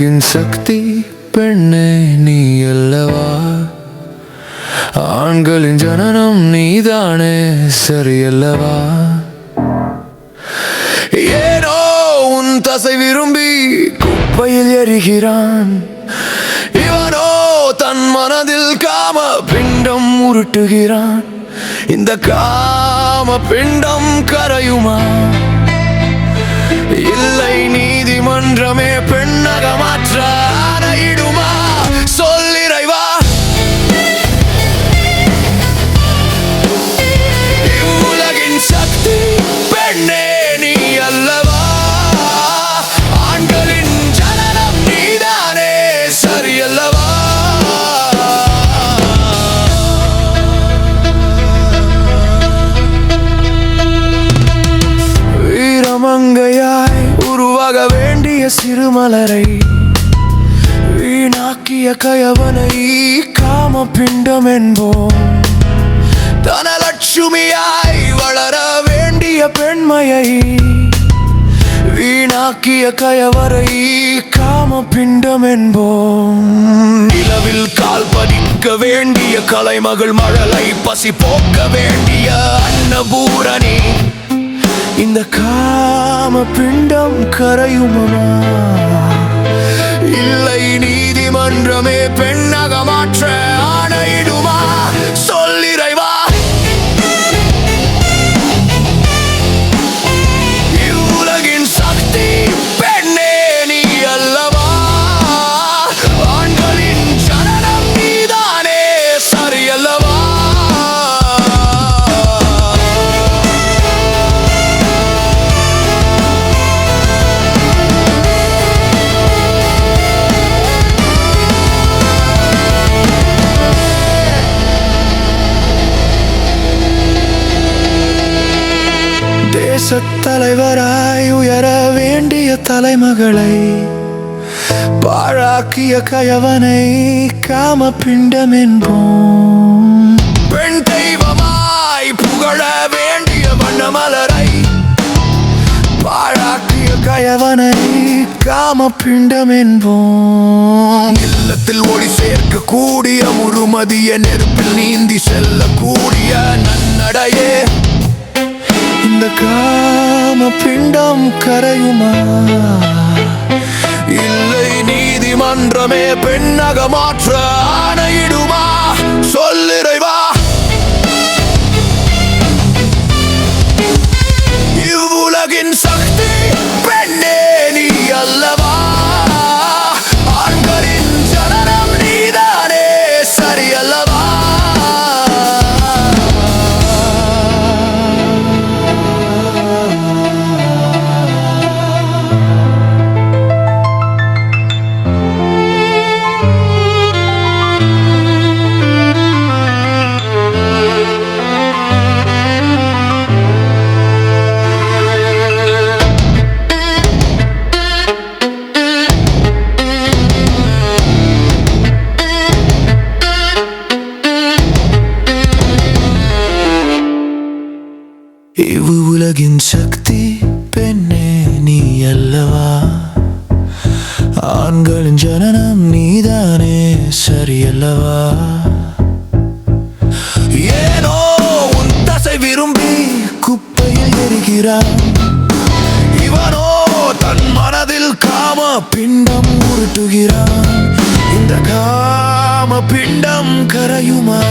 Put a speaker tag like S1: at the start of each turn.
S1: உலகின் சக்தி பெண்ணே நீ அல்லவா? ஆண்களின் ஜனனம் நீதானே சரியல்லவா? ஏனோ உன் தசை விரும்பி குப்பையில் எரிகிறான். இவனோ தன் மனதில் காம பிண்டம் உருட்டுகிறான். இந்த காம பிண்டம் கரையுமா? இல்லை, நீதிமன்றமே பெண்ணக மாற்ற ஆணையிடுமா? சொல்லிறைவா. இவ்வுலகின் சக்தி பெண்ணே நீ அல்லவா? ஆண்களின் ஜனனம் நீதானே சரியல்லவா? வீரமங்கையாய் உருவாக வேண்டிய சிறுமலரை வீணாக்கிய கயவனை காம பிண்டம் என்போம். தனலட்சுமியாய் வளர வேண்டிய பெண்மையை வீணாக்கிய கயவரை காம பிண்டம் என்போம். நிலவில் கால் பதிக்க வேண்டிய கலைமகள் மழலை பசி போக்க வேண்டிய அன்னபூரணி இந்த காம பிண்டம் கரையுமா? இல்லை, நீதிமன்றமே பெண்ணக மாற்ற ஆணையிடுமா? சொல்லிறைவா. இவ்வுலகின் சக்தி பெண்ணே நீ அல்லவா? ஆண்களின் ஜனனம் நீதானே சரியல்லவா? தலைவராய் உயர வேண்டிய தலைமகளை பாழாக்கிய கயவனை காம பிண்டம் என்போம். பெண் தெய்வமாய் புகழ வேண்டிய வண்ணமலரை பாழாக்கிய கயவனை காம பிண்டம் என்போம். இல்லத்தில் ஒளி சேர்க்க கூடிய முழுமதிய நெருப்பில் நீந்தி செல்லக்கூடிய நன்னடையே இந்த காம பிண்டம் கரையுமா? இல்லை, நீதிமன்றமே பெண்ணக மாற்ற ஆணையிடுமா? சொல்லிறைவா. இவ்வுலகின் சக்தி பெண்ணே நீ அல்லவா? ஆண்களின் ஜனனம் நீதானே சரியல்லவா? இவ்வுலகின் சக்தி பெண்ணே நீ அல்லவா? ஆண்களின் ஜனனம் நீதானே சரியல்லவா? ஏனோ உன் தசை விரும்பி குப்பையில் எரிகிறான். இவனோ தன் மனதில் காம பிண்டம் உருட்டுகிறான். இந்த காம பிண்டம் கரையுமா?